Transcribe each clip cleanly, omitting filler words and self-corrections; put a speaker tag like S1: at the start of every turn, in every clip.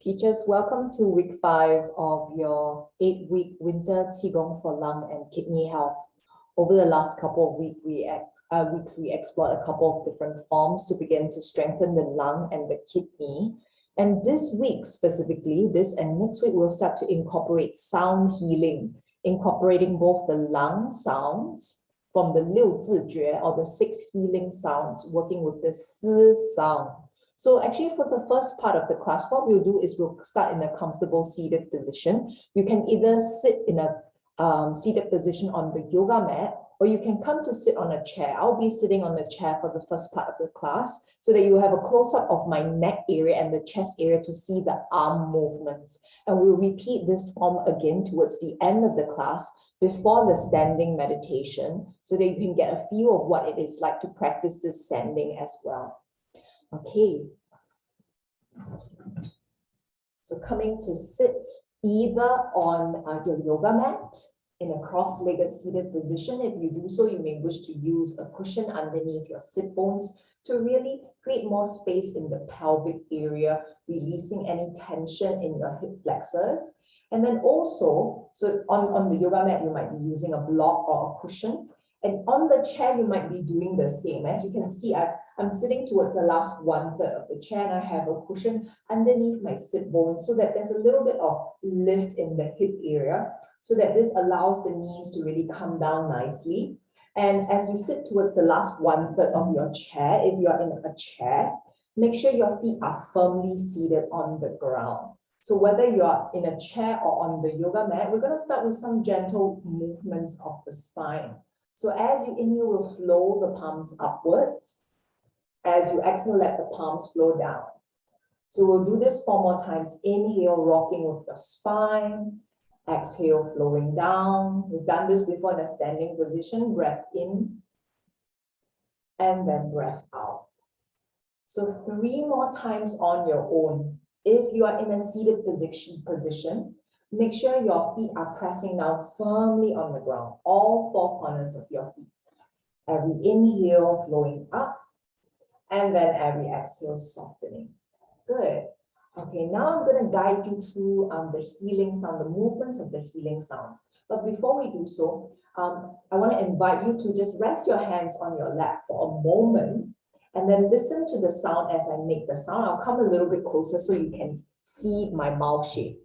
S1: Teachers, welcome to week 5 of your 8-week winter Qigong for lung and kidney health. Over the last couple of weeks, we explored a couple of different forms to begin to strengthen the lung and the kidney. And this week specifically, this and next week, we'll start to incorporate sound healing, incorporating both the lung sounds from the 六字诀 or the 6 healing sounds, working with the 四 sound. So actually for the first part of the class, what we'll do is we'll start in a comfortable seated position. You can either sit in a seated position on the yoga mat, or you can come to sit on a chair. I'll be sitting on the chair for the first part of the class so that you have a close-up of my neck area and the chest area to see the arm movements. And we'll repeat this form again towards the end of the class before the standing meditation so that you can get a feel of what it is like to practice this standing as well. Okay, so coming to sit either on your yoga mat in a cross-legged seated position. If you do so, you may wish to use a cushion underneath your sit bones to really create more space in the pelvic area, releasing any tension in your hip flexors. And then also, so on the yoga mat, you might be using a block or a cushion. And on the chair, you might be doing the same. As you can see, I'm sitting towards the last 1/3 of the chair and I have a cushion underneath my sit bones so that there's a little bit of lift in the hip area so that this allows the knees to really come down nicely. And as you sit towards the last 1/3 of your chair, if you're in a chair, make sure your feet are firmly seated on the ground. So whether you're in a chair or on the yoga mat, we're going to start with some gentle movements of the spine. So as you inhale, we'll flow the palms upwards. As you exhale, let the palms flow down. So we'll do this 4 more times. Inhale, rocking with your spine. Exhale, flowing down. We've done this before in a standing position. Breath in. And then breath out. So 3 more times on your own. If you are in a seated position, make sure your feet are pressing down firmly on the ground, all 4 corners of your feet. Every inhale, flowing up, and then every exhale, softening. Good. Okay, now I'm going to guide you through the healing sound, the movements of the healing sounds. But before we do so, I want to invite you to just rest your hands on your lap for a moment, and then listen to the sound as I make the sound. I'll come a little bit closer so you can see my mouth shape.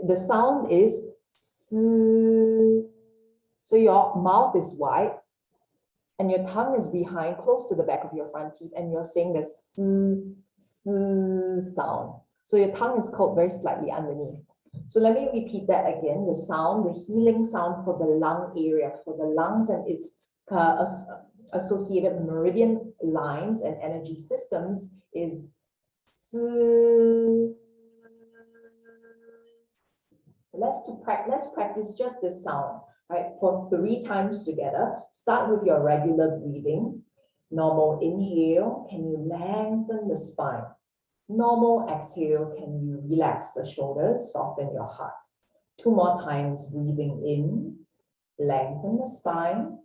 S1: The sound is S. So your mouth is wide and your tongue is behind, close to the back of your front teeth, and you're saying the S sound. So your tongue is curled very slightly underneath. So let me repeat that again. The sound, the healing sound for the lung area, for the lungs and its associated meridian lines and energy systems is S. Let's practice just this sound, right? For 3 times together. Start with your regular breathing. Normal inhale, can you lengthen the spine? Normal exhale, can you relax the shoulders, soften your heart? 2 more times, breathing in, lengthen the spine.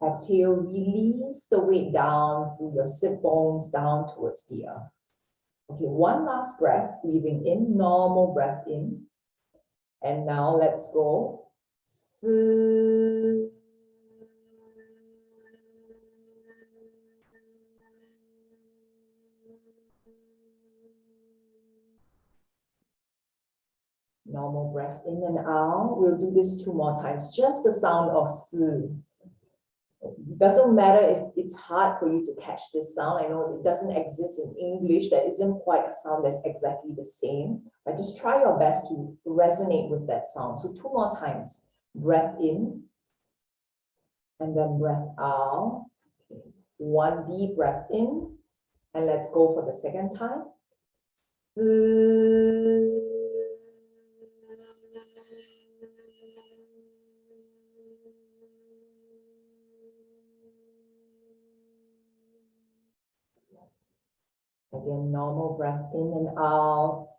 S1: Exhale, release the weight down through your sit bones down towards the earth. Okay, 1 last breath, breathing in, normal breath in. And now let's go. S. Normal breath in and out. We'll do this 2 more times. Just the sound of S. It doesn't matter if it's hard for you to catch this sound. I know it doesn't exist in English. There isn't quite a sound that's exactly the same. But just try your best to resonate with that sound. So 2 more times. Breath in. And then breath out. Okay. 1 deep breath in. And let's go for the second time. Again, normal breath in and out,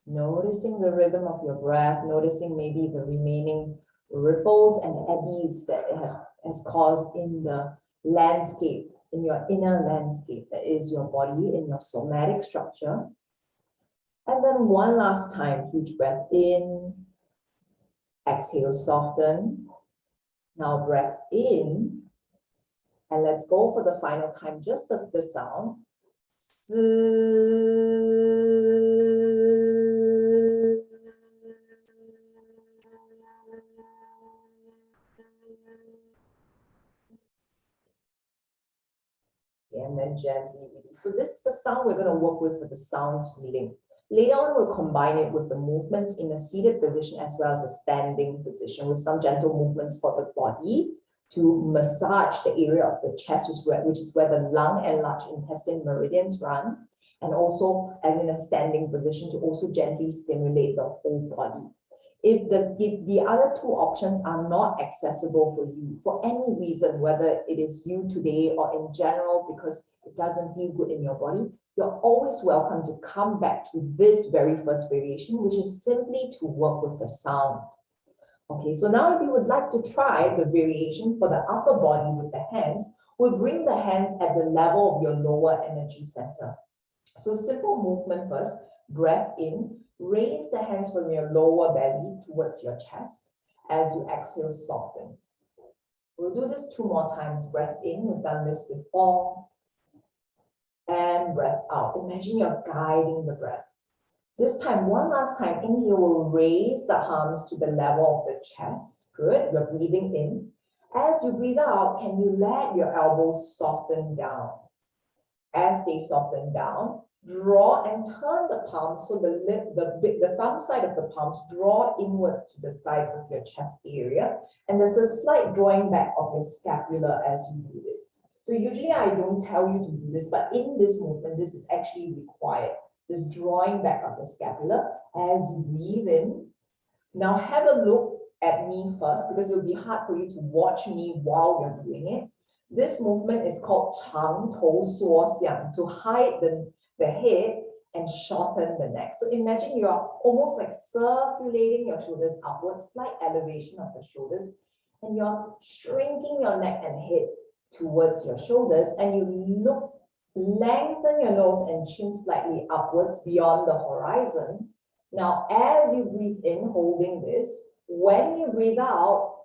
S1: noticing the rhythm of your breath, noticing maybe the remaining ripples and eddies that it has caused in the landscape, in your inner landscape that is your body, in your somatic structure. And then one last time, huge breath in. Exhale, soften. Now breath in. And let's go for the final time, just of the sound. And then gently release. So this is the sound we're going to work with for the sound healing. Later on, we'll combine it with the movements in a seated position as well as a standing position with some gentle movements for the body to massage the area of the chest, which is where the lung and large intestine meridians run, and also in a standing position to also gently stimulate the whole body. If the other two options are not accessible for you for any reason, whether it is you today or in general because it doesn't feel good in your body, you're always welcome to come back to this very first variation, which is simply to work with the sound. Okay, so now if you would like to try the variation for the upper body with the hands, we'll bring the hands at the level of your lower energy center. So simple movement first, breath in, raise the hands from your lower belly towards your chest. As you exhale, soften. We'll do this 2 more times. Breath in, we've done this before. And breath out. Imagine you're guiding the breath. This time, one last time, inhale, will raise the arms to the level of the chest. Good, you're breathing in. As you breathe out, can you let your elbows soften down? As they soften down, draw and turn the palms so the thumb side of the palms draw inwards to the sides of your chest area. And there's a slight drawing back of your scapula as you do this. So usually I don't tell you to do this, but in this movement, this is actually required. This drawing back of the scapula as you breathe in. Now have a look at me first because it will be hard for you to watch me while you're doing it. This movement is called 长头缩向, to hide the head and shorten the neck. So imagine you are almost like circulating your shoulders upwards, slight elevation of the shoulders, and you're shrinking your neck and head towards your shoulders, and you lengthen your nose and chin slightly upwards beyond the horizon. Now, as you breathe in, holding this, when you breathe out,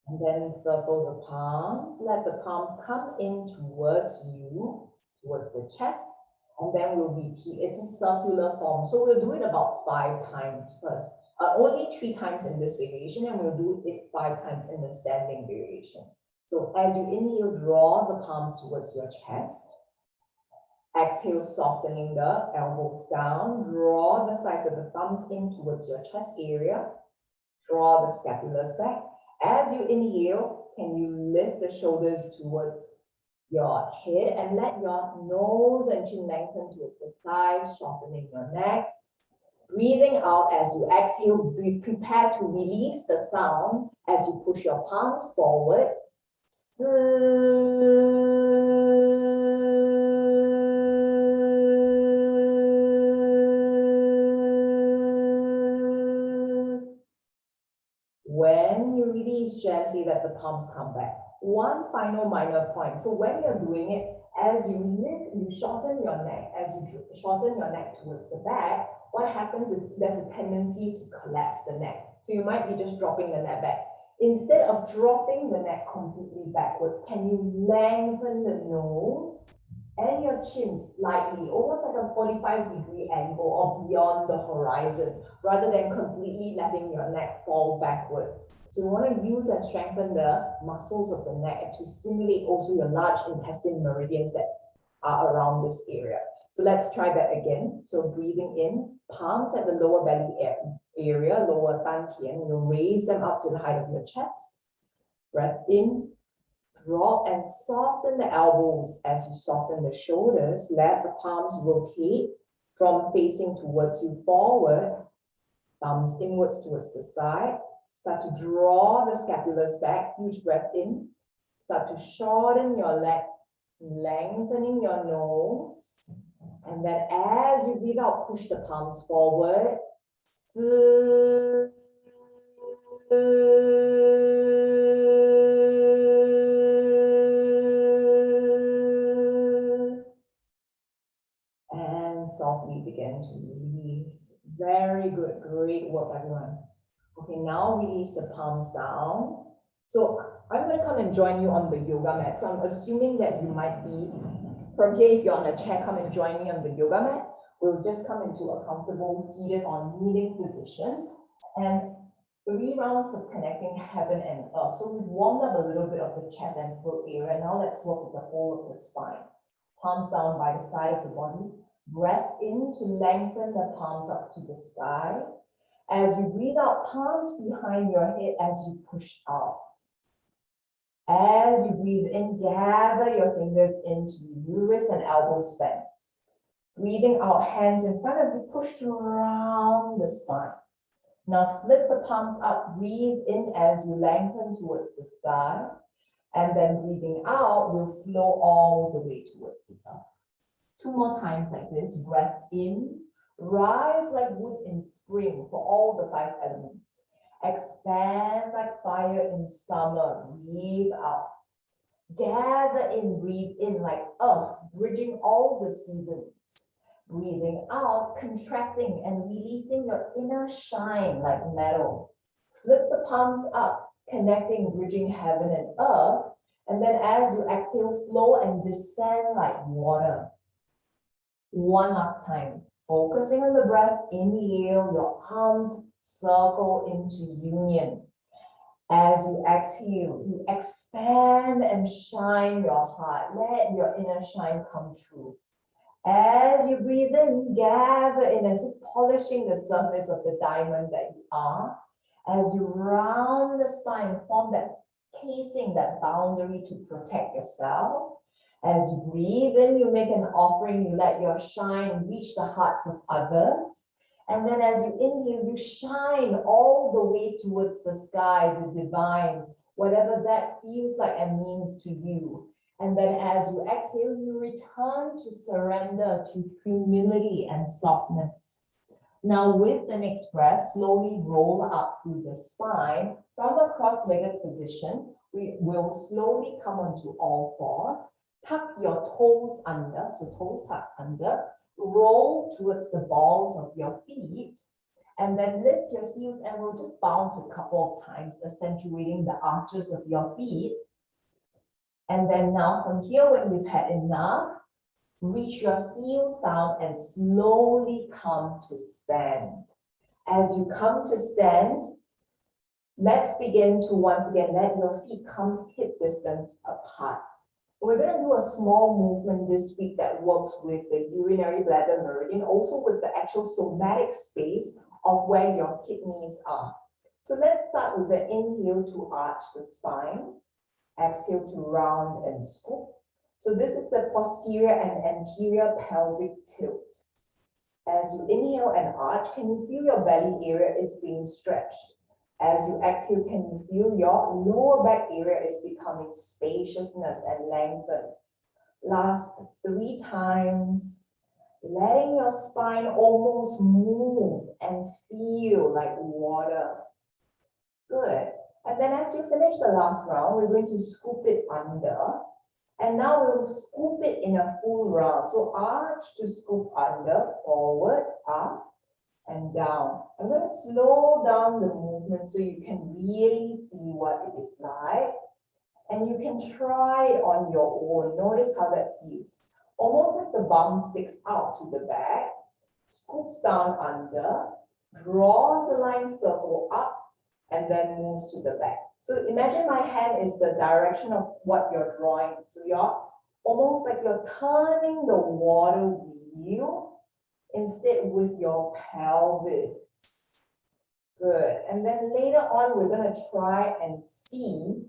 S1: and then circle the palms, let the palms come in towards you, towards the chest, and then we'll repeat. It's a circular form, so we'll do it about 5 times first. Only 3 times in this variation, and we'll do it 5 times in the standing variation. So as you inhale, draw the palms towards your chest. Exhale, softening the elbows down. Draw the sides of the thumbs in towards your chest area. Draw the scapulas back. As you inhale, can you lift the shoulders towards your head and let your nose and chin lengthen towards the sides, shortening your neck. Breathing out as you exhale, be prepared to release the sound as you push your palms forward. When you release gently, let the palms come back. One final minor point. So when you're doing it, as you lift, you shorten your neck. As you shorten your neck towards the back, what happens is there's a tendency to collapse the neck. So you might be just dropping the neck back. Instead of dropping the neck completely backwards, can you lengthen the nose and your chin slightly, almost like a 45-degree angle or beyond the horizon, rather than completely letting your neck fall backwards. So you want to use and strengthen the muscles of the neck to stimulate also your large intestine meridians that are around this area. So let's try that again. So breathing in, palms at the lower belly area, lower dantian, you'll raise them up to the height of your chest. Breath in, drop and soften the elbows as you soften the shoulders. Let the palms rotate from facing towards you forward, thumbs inwards towards the side. Start to draw the scapulas back, huge breath in. Start to shorten your leg, lengthening your nose. And then as you breathe out, push the palms forward. good. Great work, everyone. Okay, now release the palms down. So I'm going to come and join you on the yoga mat. So I'm assuming that you might be from here. If you're on a chair, come and join me on the yoga mat. We'll just come into a comfortable seated or kneeling position. And 3 rounds of connecting heaven and earth. So we've warmed up a little bit of the chest and throat area. Now let's work with the whole of the spine. Palms down by the side of the body. Breath in to lengthen the palms up to the sky. As you breathe out, palms behind your head as you push out. As you breathe in, gather your fingers into wrist and elbows bent. Breathing out, hands in front of you, pushed around the spine. Now flip the palms up, breathe in as you lengthen towards the sky. And then breathing out will flow all the way towards the earth. 2 more times like this. Breath in, rise like wood in spring for all the 5 elements. Expand like fire in summer. Breathe out. Gather in, breathe in like earth, bridging all the seasons. Breathing out, contracting and releasing your inner shine like metal. Flip the palms up, connecting, bridging heaven and earth. And then as you exhale, flow and descend like water. 1 last time. Focusing on the breath, inhale, your arms circle into union. As you exhale, you expand and shine your heart. Let your inner shine come true. As you breathe in, gather in as if polishing the surface of the diamond that you are. As you round the spine, form that casing, that boundary to protect yourself. As you breathe in, you make an offering, you let your shine reach the hearts of others. And then as you inhale, you shine all the way towards the sky, the divine, whatever that feels like and means to you. And then as you exhale, you return to surrender, to humility and softness. Now with the next breath, slowly roll up through the spine from a cross-legged position. We will slowly come onto all fours. Tuck your toes under, so toes tucked under. Roll towards the balls of your feet. And then lift your heels and we'll just bounce a couple of times, accentuating the arches of your feet. And then now from here, when we've had enough, reach your heels down and slowly come to stand. As you come to stand, let's begin to once again let your feet come hip distance apart. We're going to do a small movement this week that works with the urinary bladder meridian, also with the actual somatic space of where your kidneys are. So let's start with the inhale to arch the spine. Exhale to round and scoop. So this is the posterior and anterior pelvic tilt. As you inhale and arch, can you feel your belly area is being stretched? As you exhale, can you feel your lower back area is becoming spaciousness and lengthen? Last 3 times, letting your spine almost move and feel like water. Good. And then as you finish the last round, we're going to scoop it under. And now we'll scoop it in a full round. So arch to scoop under, forward, up, and down. I'm going to slow down the movement so you can really see what it is like. And you can try it on your own. Notice how that feels. Almost like the bum sticks out to the back, scoops down under, draws a line circle up, and then moves to the back. So imagine my hand is the direction of what you're drawing. So you're almost like you're turning the water wheel instead with your pelvis. Good. And then later on, we're going to try and see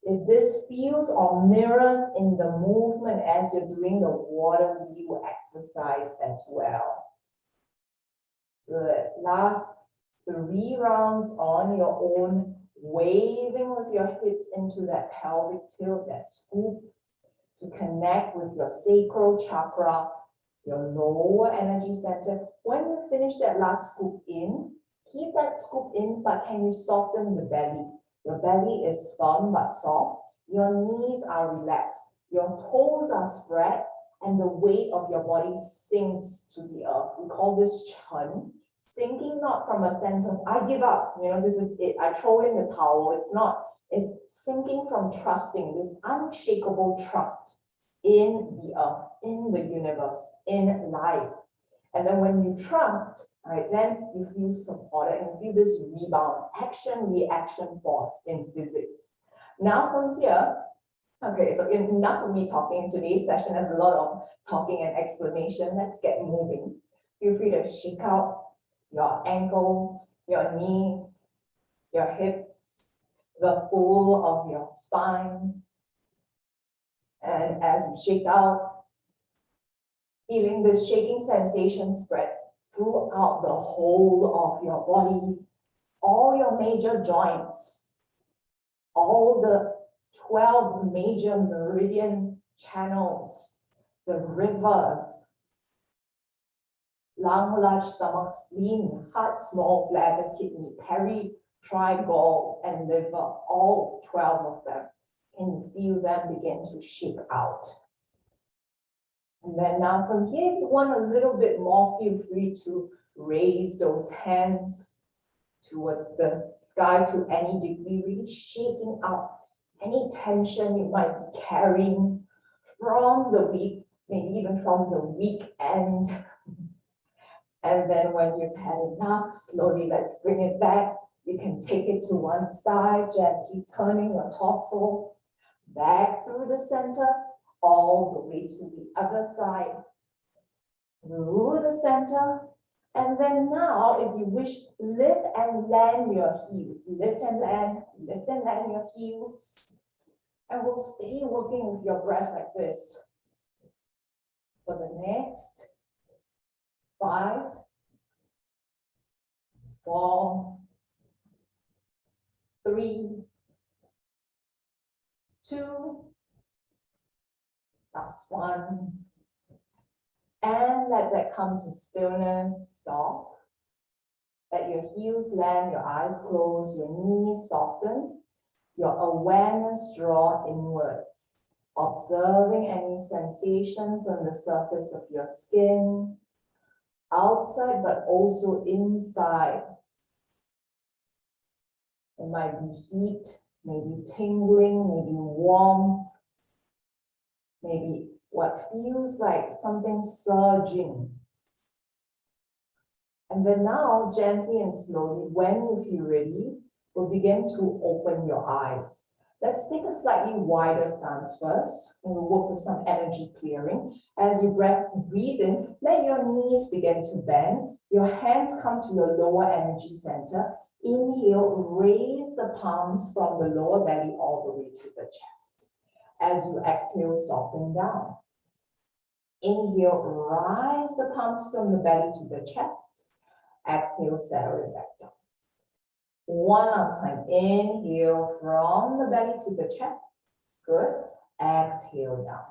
S1: if this feels or mirrors in the movement as you're doing the water wheel exercise as well. Good. Last 3 rounds on your own, waving with your hips into that pelvic tilt, that scoop, to connect with your sacral chakra, your lower energy center. When you finish that last scoop in, keep that scoop in, but can you soften the belly? Your belly is firm but soft. Your knees are relaxed. Your toes are spread, and the weight of your body sinks to the earth. We call this chun. Sinking not from a sense of, I give up, this is it, I throw in the towel. It's not, it's sinking from trusting, this unshakable trust in the earth, in the universe, in life. And then when you trust, right, then you feel supported and you feel this rebound, action, reaction force in physics. Now from here, okay, so enough of me talking in today's session. There's a lot of talking and explanation. Let's get moving. Feel free to shake out your ankles, your knees, your hips, the full of your spine. And as you shake out, feeling this shaking sensation spread throughout the whole of your body, all your major joints, all the 12 major meridian channels, the rivers, lung, large stomach, spleen, heart, small bladder, kidney, peri, tri-gall, and liver, all 12 of them. Can you feel them begin to shake out? And then now from here, if you want a little bit more, feel free to raise those hands towards the sky to any degree, really shaking out any tension you might be carrying from the week, maybe even from the weekend. And then when you've had enough, slowly let's bring it back. You can take it to one side, gently turning your torso back through the center, all the way to the other side, through the center. And then now, if you wish, lift and land your heels. Lift and land your heels. And we'll stay working with your breath like this for the next 5, 4, 3, 2, last one. And let that come to stillness, stop. Let your heels land, your eyes close, your knees soften, your awareness draw inwards, observing any sensations on the surface of your skin, outside but also inside. It might be heat, maybe tingling, maybe warm, maybe what feels like something surging. And then now, gently and slowly, when you feel ready, we'll begin to open your eyes. Let's take a slightly wider stance first, and we'll work with some energy clearing. As you breathe in, let your knees begin to bend. Your hands come to your lower energy center. Inhale, raise the palms from the lower belly all the way to the chest. As you exhale, soften down. Inhale, rise the palms from the belly to the chest. Exhale, settle it back down. One last time. Inhale from the belly to the chest. Good. Exhale down.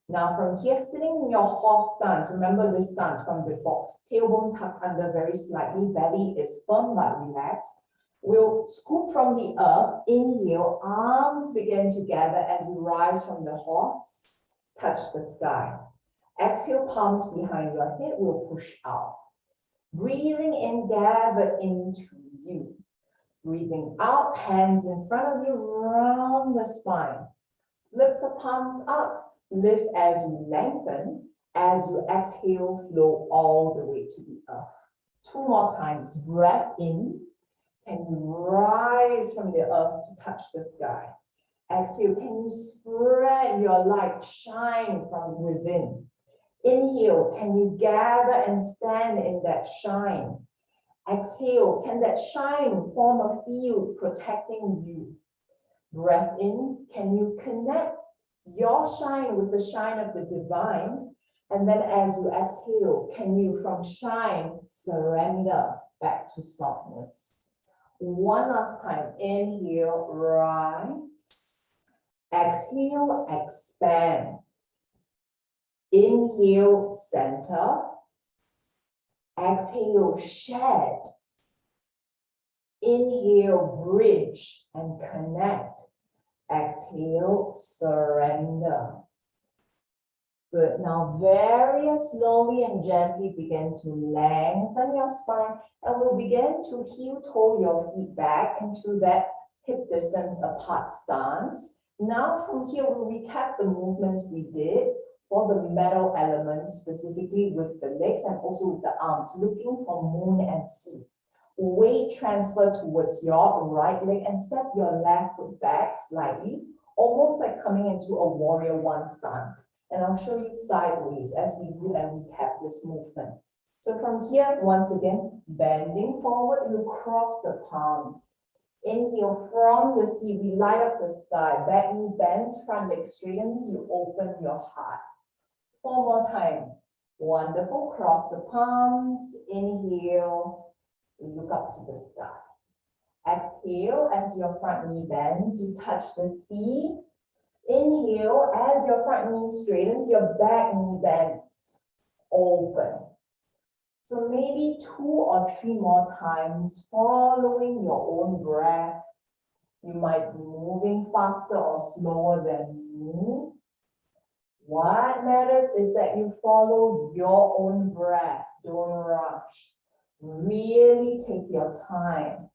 S1: Now from here, sitting in your horse stance, remember this stance from before. Tailbone tucked under very slightly. Belly is firm but relaxed. We'll scoop from the earth. Inhale, arms begin to gather as you rise from the horse. Touch the sky. Exhale, palms behind your head. We'll push out. Breathing in, gather into you. Breathing out, hands in front of you, round the spine. Lift the palms up. Lift as you lengthen. As you exhale, flow all the way to the earth. 2 more times. Breath in. Can you rise from the earth to touch the sky? Exhale. Can you spread your light, shine from within? Inhale. Can you gather and stand in that shine? Exhale. Can that shine form a field protecting you? Breath in. Can you connect your shine with the shine of the divine? And then as you exhale, can you from shine surrender back to softness? One last time. Inhale, rise. Exhale, expand. Inhale, center. Exhale, shed. Inhale, bridge and connect. Exhale, surrender. Good. Now, very slowly and gently begin to lengthen your spine, and we'll begin to heel toe your feet back into that hip distance apart stance. Now, from here, we'll recap the movements we did for the metal elements, specifically with the legs and also with the arms, looking for moon and sea. Weight transfer towards your right leg and step your left foot back slightly, almost like coming into a warrior one stance. And I'll show you sideways as we do and recap this movement. So from here, once again, bending forward, you cross the palms. Inhale from the seat, we light up the sky. Back knee bends, front leg straightens, you open your heart. 4 more times. Wonderful. Cross the palms. Inhale, look up to the sky. Exhale as your front knee bends, you touch the seat. Inhale, as your front knee straightens, your back knee bends, open. So maybe 2 or 3 more times, following your own breath. You might be moving faster or slower than me. What matters is that you follow your own breath. Don't rush. Really take your time.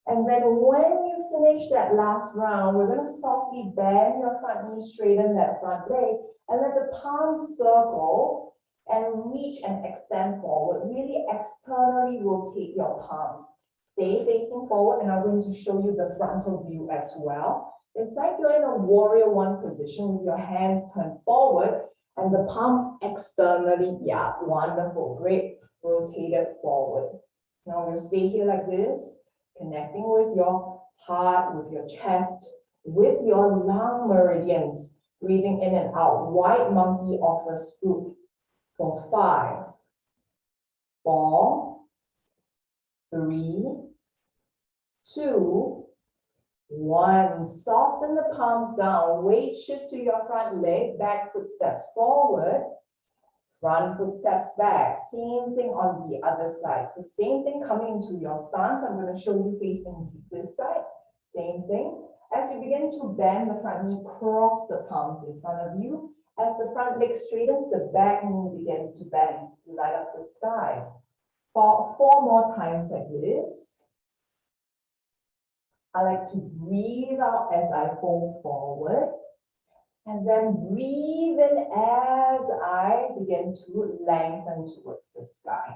S1: And then when you finish that last round, we're going to softly bend your front knee, straighten that front leg, and let the palms circle and reach and extend forward. Really externally rotate your palms. Stay facing forward, and I'm going to show you the frontal view as well. It's like you're in a warrior one position with your hands turned forward and the palms externally. Yeah, wonderful, great. Rotated forward. Now we'll stay here like this, connecting with your heart, with your chest, with your lung meridians. Breathing in and out. White monkey offers food for 5, 4, 3, 2, 1. Soften the palms down. Weight shift to your front leg. Back foot steps forward. Front foot steps back. Same thing on the other side. So same thing coming into your stance. I'm going to show you facing this side. Same thing. As you begin to bend the front knee, cross the palms in front of you. As the front leg straightens, the back knee begins to bend. Light up the sky. 4 more times like this. I like to breathe out as I fold forward. And then breathe in as I begin to lengthen towards the sky.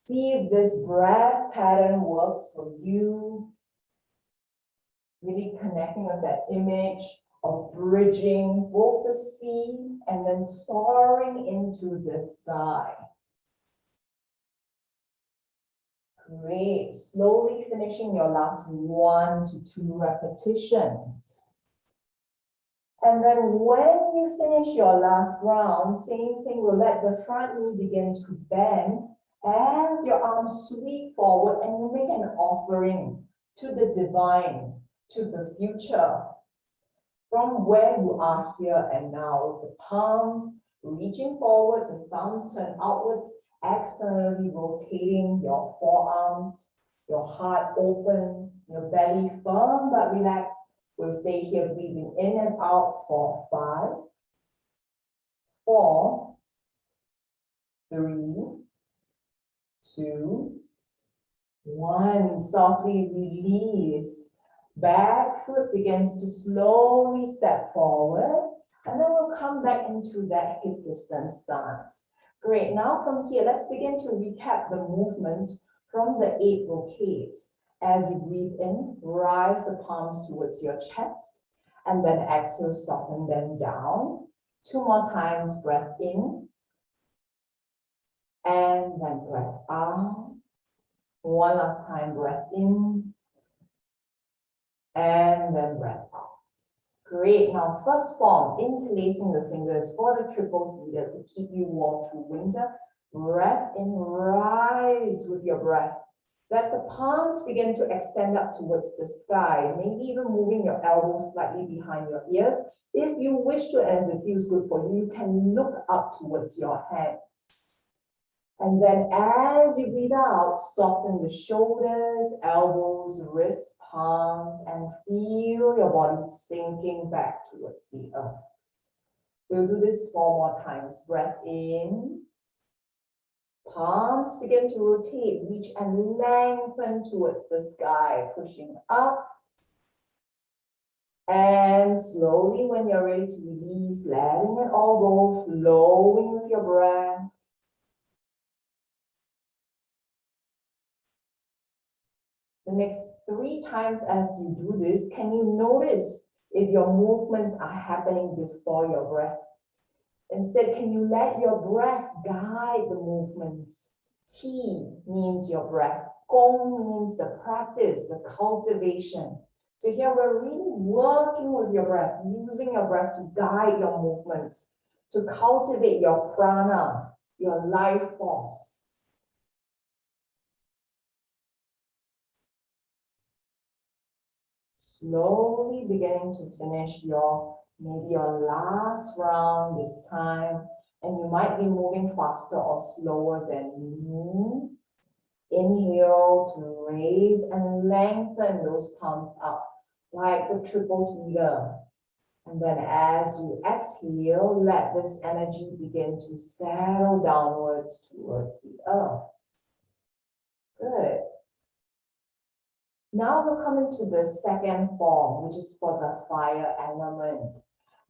S1: See if this breath pattern works for you. Really connecting with that image of bridging both the sea and then soaring into the sky. Great. Slowly finishing your last 1 to 2 repetitions. And then when you finish your last round, same thing, we'll let the front knee begin to bend as your arms sweep forward and you make an offering to the divine, to the future. From where you are here and now, the palms reaching forward, the thumbs turn outwards, externally rotating your forearms, your heart open, your belly firm but relaxed. We'll stay here breathing in and out for 5, 4, 3, 2, 1. Softly release. Back foot begins to slowly step forward. And then we'll come back into that hip distance stance. Great. Now from here, let's begin to recap the movements from the 8 brocades. As you breathe in, rise the palms towards your chest, and then exhale, soften them down. 2 more times, breath in, and then breath out. 1 last time, breath in, and then breath out. Great. Now, first form, interlacing the fingers for the triple heater to keep you warm through winter. Breath in, rise with your breath. Let the palms begin to extend up towards the sky, maybe even moving your elbows slightly behind your ears. If you wish to, and if it feels good for you, you can look up towards your hands. And then as you breathe out, soften the shoulders, elbows, wrists, palms, and feel your body sinking back towards the earth. We'll do this 4 more times. Breath in. Palms begin to rotate, reach and lengthen towards the sky, pushing up. And slowly, when you're ready to release, letting it all go, flowing with your breath. The next 3 times as you do this, can you notice if your movements are happening before your breath? Instead, can you let your breath guide the movements? Qi means your breath. Gong means the practice, the cultivation. So here we're really working with your breath, using your breath to guide your movements, to cultivate your prana, your life force. Slowly beginning to finish maybe your last round this time, and you might be moving faster or slower than me. Inhale to raise and lengthen those palms up like the triple heater. And then as you exhale, let this energy begin to settle downwards towards the earth. Good. Now we'll come into the second form, which is for the fire element.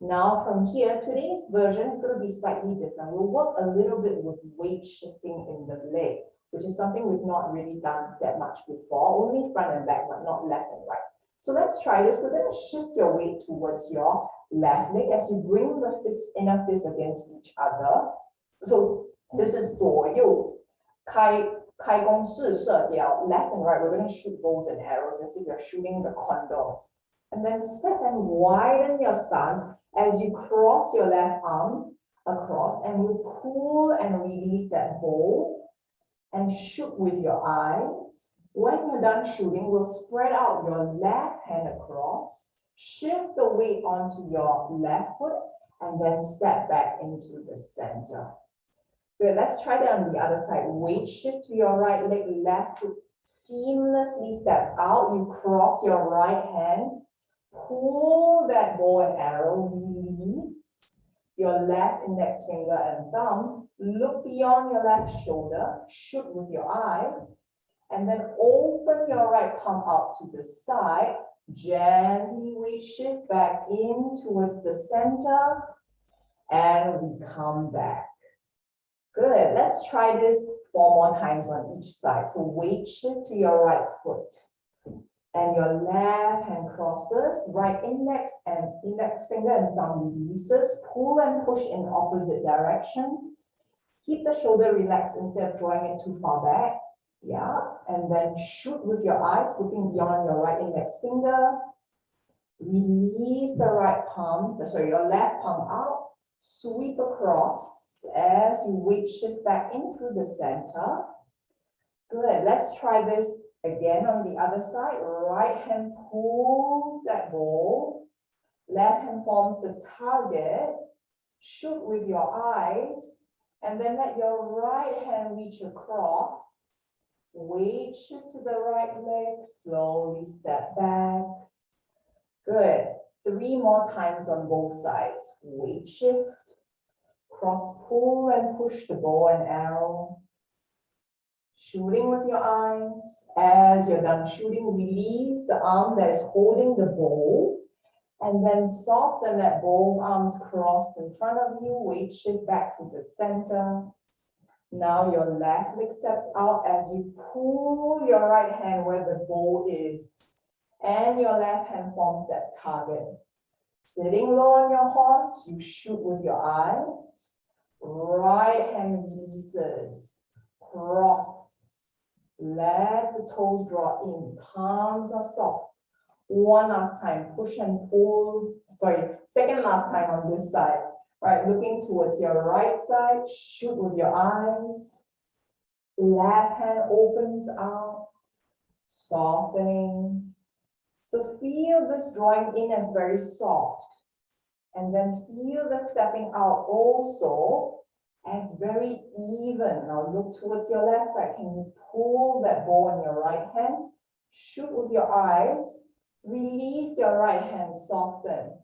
S1: Now from here, today's version is going to be slightly different. We'll work a little bit with weight shifting in the leg, which is something we've not really done that much before, only front and back, but not left and right. So let's try this. We're going to shift your weight towards your left leg as you bring the inner fists against each other. So this is 左右开弓式射雕, left and right, we're going to shoot bows and arrows as if you're shooting the condors. And then step and widen your stance as you cross your left arm across, and you pull and release that bow and shoot with your eyes. When you're done shooting, we'll spread out your left hand across, shift the weight onto your left foot, and then step back into the center. Good, let's try that on the other side. Weight shift to your right leg, left foot seamlessly steps out. You cross your right hand, pull that bow and arrow, release your left index finger and thumb, look beyond your left shoulder, shoot with your eyes, and then open your right palm out to the side, gently weight shift back in towards the center, and we come back. Good, let's try this 4 more times on each side. So weight shift to your right foot. And your left hand crosses, right index finger and thumb releases. Pull and push in opposite directions. Keep the shoulder relaxed instead of drawing it too far back. Yeah, and then shoot with your eyes, looking beyond your right index finger. Release the your left palm out. Sweep across as you weight shift back in through the center. Good, let's try this again on the other side. Right hand pulls that bow. Left hand forms the target. Shoot with your eyes. And then let your right hand reach across. Weight shift to the right leg. Slowly step back. Good. 3 more times on both sides. Weight shift. Cross pull and push the bow and arrow. Shooting with your eyes. As you're done shooting, release the arm that is holding the bow. And then soften that both arms crossed in front of you. Weight shift back to the center. Now your left leg steps out as you pull your right hand where the bow is. And your left hand forms that target. Sitting low on your horse, you shoot with your eyes. Right hand releases. Cross. Let the toes draw in. Palms are soft. One last time. Push and pull. Second last time on this side. Right, looking towards your right side. Shoot with your eyes. Left hand opens out. Softening. So feel this drawing in as very soft. And then feel the stepping out also as very even. Now look towards your left side. Can you pull that bow on your right hand? Shoot with your eyes. Release your right hand, soften.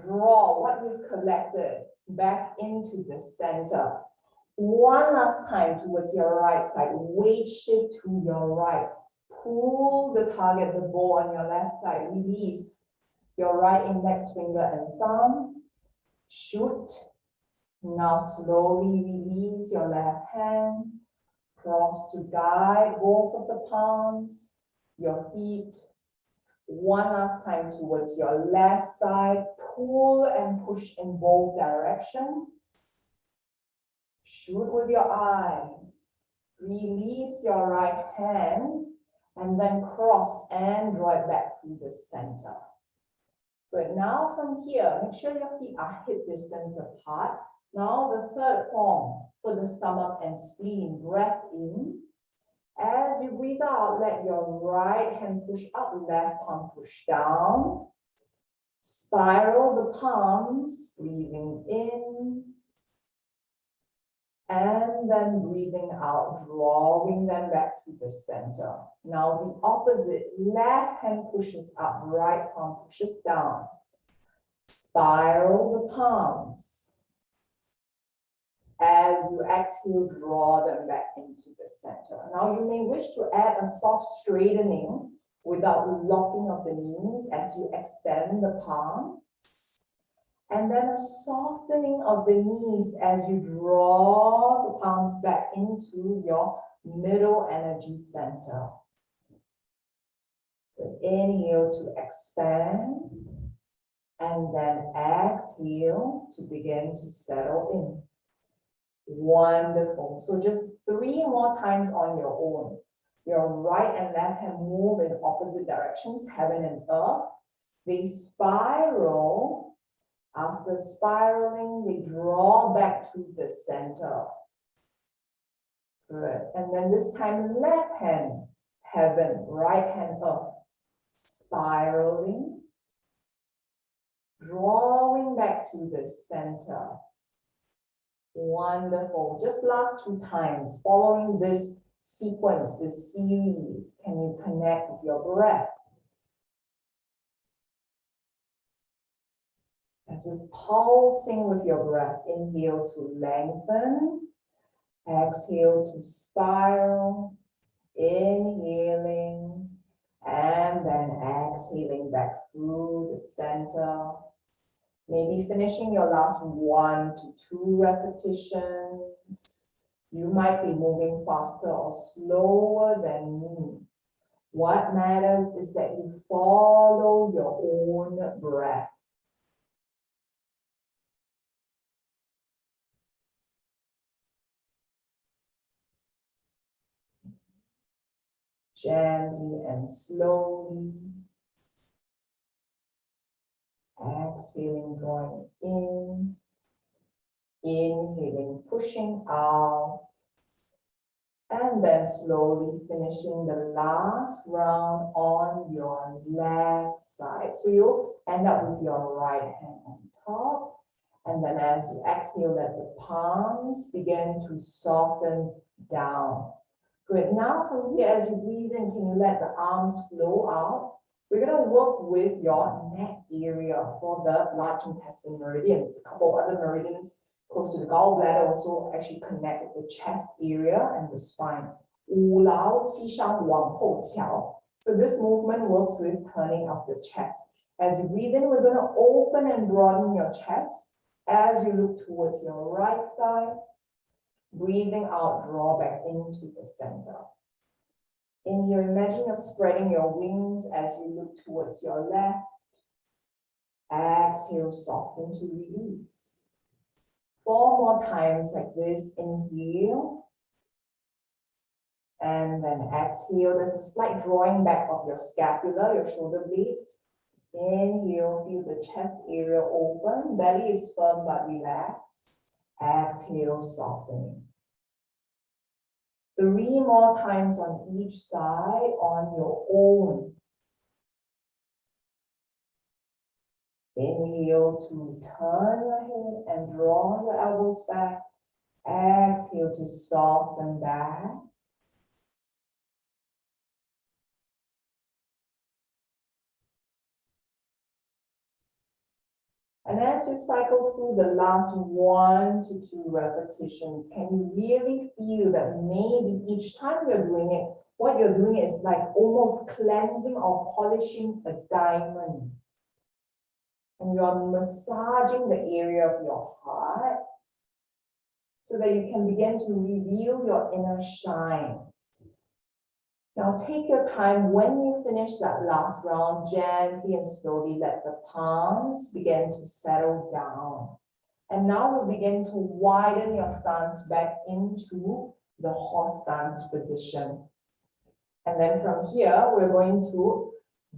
S1: Draw what you've collected. back into the center. One last time towards your right side, weight shift to your right. Pull the target, the ball on your left side, release your right index finger and thumb, shoot. Now slowly release your left hand, cross to guide both of the palms, your feet. One last time towards your left side, pull and push in both directions. Shoot with your eyes. Release your right hand and then cross and draw it back to the center. Good. Now from here, make sure your feet are hip distance apart. Now the third form for the stomach and spleen. Breath in. As you breathe out, let your right hand push up, left palm push down. Spiral the palms, breathing in. And then breathing out, drawing them back to the center. Now the opposite, left hand pushes up, right palm pushes down. Spiral the palms. As you exhale, draw them back into the center. Now you may wish to add a soft straightening without locking of the knees as you extend the palms. And then a softening of the knees as you draw the palms back into your middle energy center. So inhale to expand, and then exhale to begin to settle in. Wonderful. So just 3 more times on your own. Your right and left hand move in opposite directions, heaven and earth. They spiral. After spiraling, they draw back to the center. Good. And then this time, left hand, heaven, right hand earth. Spiraling. Drawing back to the center. Wonderful. Just last 2 times, following this sequence, this series, can you connect with your breath? As if pulsing with your breath, inhale to lengthen, exhale to spiral, inhaling, and then exhaling back through the center. Maybe finishing your last 1 to 2 repetitions. You might be moving faster or slower than me. What matters is that you follow your own breath. Gently and slowly. Exhaling, drawing in. Inhaling, pushing out. And then slowly finishing the last round on your left side. So you'll end up with your right hand on top. And then as you exhale, let the palms begin to soften down. Good. Now from here, as you breathe in, can you let the arms flow out? We're going to work with your neck area for the large intestine meridians. A couple of other meridians close to the gallbladder also actually connect with the chest area and the spine. 五劳七伤往后翘. So this movement works with turning of the chest. As you breathe in, we're going to open and broaden your chest. As you look towards your right side, breathing out, draw back into the center. Inhale, imagine you're spreading your wings as you look towards your left. Exhale, soften to release. 4 more times like this. Inhale. And then exhale. There's a slight drawing back of your scapula, your shoulder blades. Inhale, feel the chest area open. Belly is firm but relaxed. Exhale, softening. 3 more times on each side on your own. Inhale to turn your head and draw your elbows back. Exhale to soften back. And as you cycle through the last 1 to 2 repetitions, can you really feel that maybe each time you're doing it, what you're doing is like almost cleansing or polishing a diamond. And you're massaging the area of your heart so that you can begin to reveal your inner shine. Now take your time. When you finish that last round, gently and slowly let the palms begin to settle down. And now we'll begin to widen your stance back into the horse stance position. And then from here, we're going to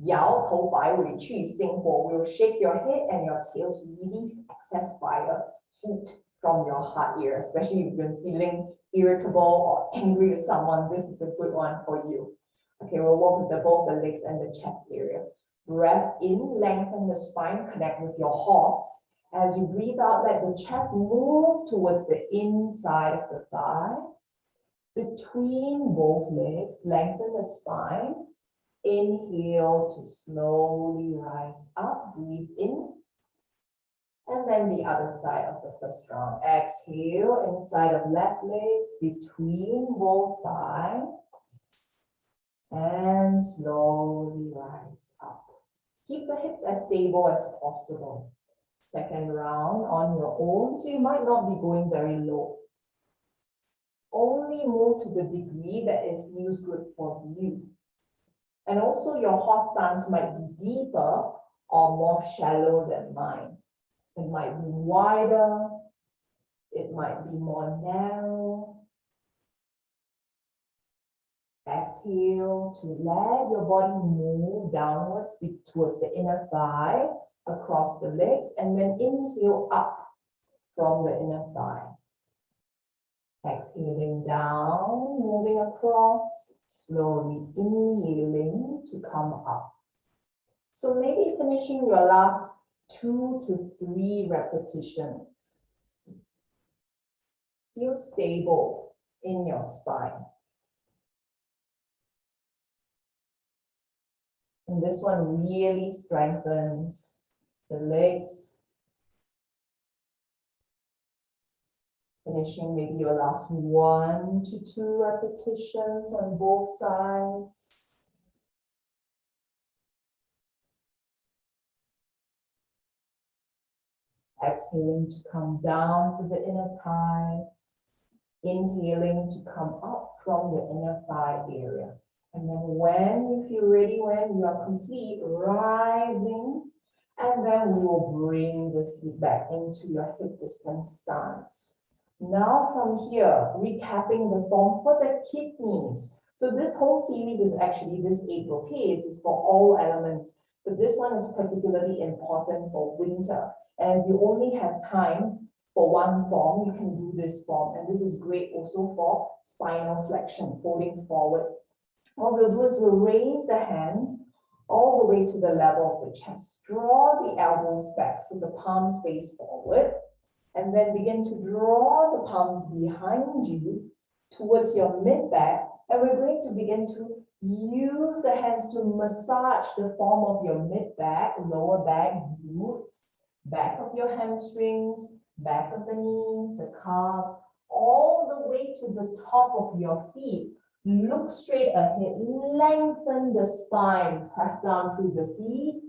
S1: 摇头摆尾去心火. We'll shake your head and your tail to release excess fire, heat from your heart area, especially if you're feeling irritable or angry with someone. This is a good one for you. Okay, we'll work with both the legs and the chest area. Breath in, lengthen the spine, connect with your horse. As you breathe out, let the chest move towards the inside of the thigh. Between both legs, lengthen the spine. Inhale to slowly rise up, breathe in. And then the other side of the first round. Exhale, inside of left leg, between both thighs. And slowly rise up. Keep the hips as stable as possible. Second round on your own, so you might not be going very low. Only move to the degree that it feels good for you. And also your horse stance might be deeper or more shallow than mine. It might be wider, it might be more narrow. Exhale to let your body move downwards towards the inner thigh, across the legs, and then inhale up from the inner thigh. Exhaling down, moving across, slowly inhaling to come up. So maybe finishing your last 2 to 3 repetitions. Feel stable in your spine. And this one really strengthens the legs. Finishing maybe your last 1 to 2 repetitions on both sides. Exhaling to come down to the inner thigh. Inhaling to come up from the inner thigh area. And then when you feel ready, when you are complete, rising, and then we will bring the feet back into your hip distance stance. Now from here, recapping the form for the kidneys. So this whole series is actually, this 8 brocades is for all elements, but this one is particularly important for winter. And if you only have time for one form, you can do this form. And this is great also for spinal flexion, folding forward. What we'll do is we'll raise the hands all the way to the level of the chest. Draw the elbows back so the palms face forward. And then begin to draw the palms behind you towards your mid-back. And we're going to begin to use the hands to massage the form of your mid-back, lower back, glutes, back of your hamstrings, back of the knees, the calves, all the way to the top of your feet. Look straight ahead, lengthen the spine, press down through the feet.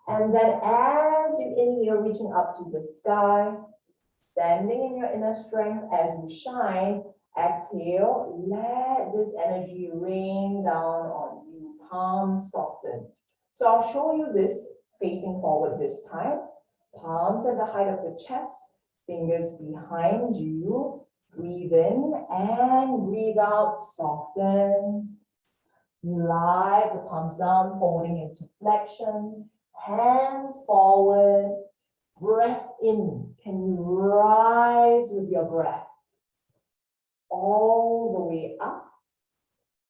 S1: And then as you inhale, reaching up to the sky, standing in your inner strength as you shine, exhale, let this energy rain down on you, palms soften. So I'll show you this facing forward this time. Palms at the height of the chest, fingers behind you. Breathe in and breathe out, soften. Glide the palms down, folding into flexion. Hands forward. Breath in. Can you rise with your breath? All the way up.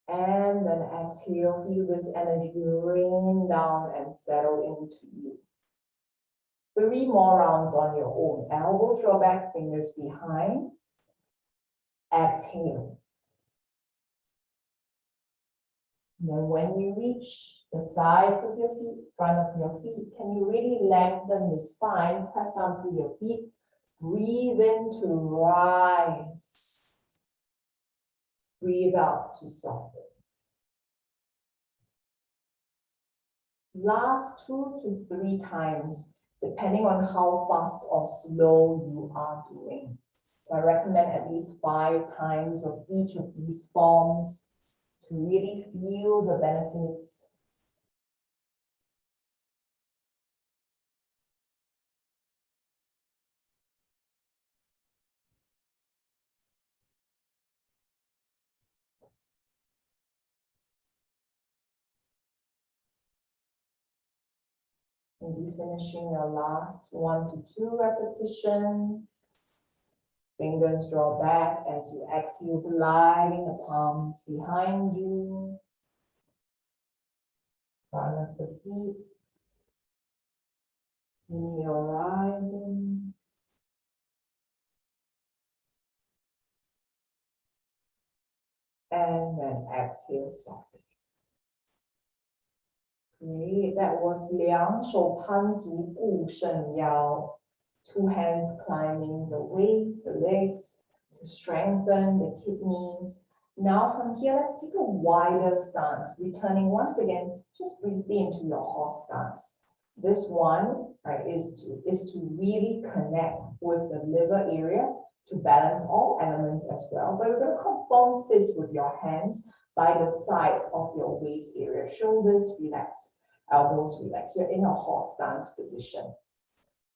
S1: And then exhale, feel this energy rain down and settle into you. 3 more rounds on your own. Elbows draw back, fingers behind. Exhale. Then when you reach the sides of your feet, front of your feet, can you really lengthen the spine, press down through your feet, breathe in to rise, breathe out to soften. Last 2 to 3 times, depending on how fast or slow you are doing. So I recommend at least 5 times of each of these forms to really feel the benefits. Maybe finishing your last 1 to 2 repetitions. Fingers draw back as you exhale, gliding the palms behind you. Front of the feet. Inhale, rising. And then exhale, softening. Great. That was 两手攀足顾肾腰. 2 hands climbing the waist, the legs to strengthen the kidneys. Now from here, let's take a wider stance. Returning once again, just briefly into your horse stance. This one, right, is to really connect with the liver area to balance all elements as well. But we're going to confirm this with your hands by the sides of your waist area. Shoulders relax, elbows relax. You're in a horse stance position.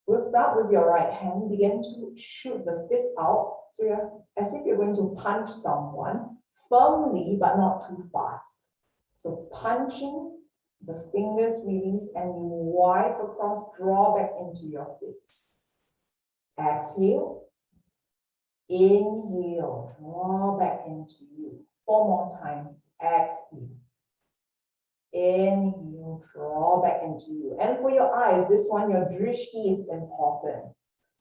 S1: We'll start with your right hand. Begin to shoot the fist out. So you're as if you're going to punch someone firmly, but not too fast. So punching, the fingers release, and you wipe across, draw back into your fist. Exhale. Inhale, draw back into you. 4 more times. Exhale. Inhale, draw back into you. And for your eyes, this one, your drishti is important.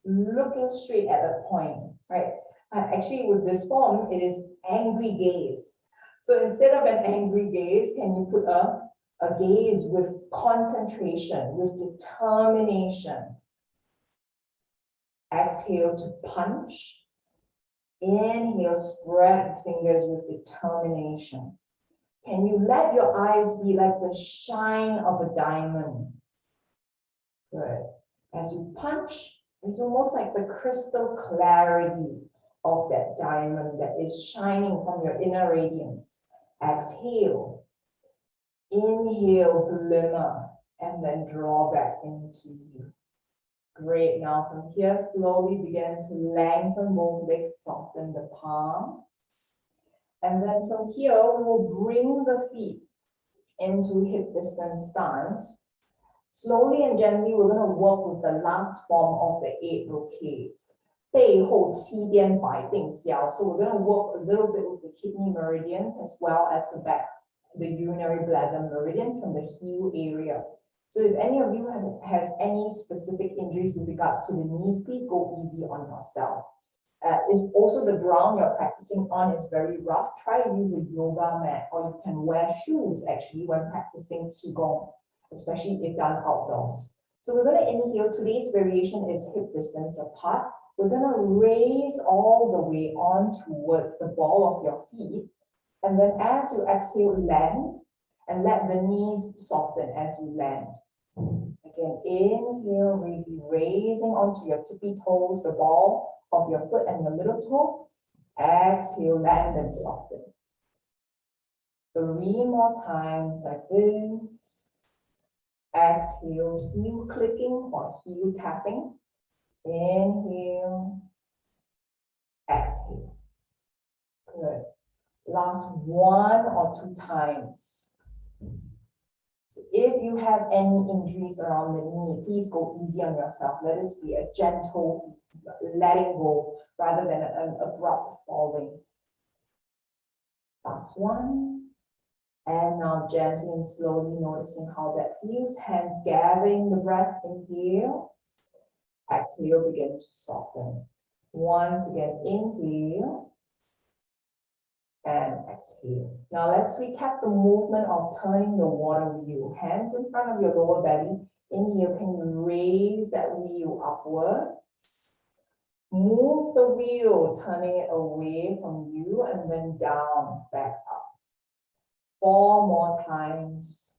S1: Looking straight at the point, right? Actually, with this form, it is angry gaze. So instead of an angry gaze, can you put a gaze with concentration, with determination? Exhale to punch. Inhale, spread fingers with determination. Can you let your eyes be like the shine of a diamond? Good. As you punch, it's almost like the crystal clarity of that diamond that is shining from your inner radiance. Exhale. Inhale, glimmer, and then draw back into you. Great. Now from here, slowly begin to lengthen both legs, soften the palm. And then from here, we will bring the feet into hip distance stance. Slowly and gently, we're going to work with the last form of the 8 brocades. 背后七颠百定消. So we're going to work a little bit with the kidney meridians as well as the back, the urinary bladder meridians from the heel area. So if any of you has any specific injuries with regards to the knees, please go easy on yourself. If also the ground you're practicing on is very rough, try to use a yoga mat, or you can wear shoes actually when practicing Qigong, especially if done outdoors. So we're going to inhale. Today's variation is hip distance apart. We're going to raise all the way on towards the ball of your feet. And then as you exhale, land and let the knees soften as you land. Again, inhale, really raising onto your tippy toes, the ball of your foot and your little toe. Exhale, land and soften. 3 more times like this. Exhale, heel clicking or heel tapping. Inhale. Exhale. Good. Last 1 or 2 times. So if you have any injuries around the knee, please go easy on yourself. Let this be a gentle letting go rather than an abrupt falling. Last 1. And now gently and slowly noticing how that feels. Hands gathering the breath. Inhale. Exhale, begin to soften. Once again, inhale. and exhale. Now let's recap the movement of turning the water wheel. Hands in front of your lower belly. Inhale, can you raise that wheel upwards? Move the wheel, turning it away from you and then down, back up. 4 more times.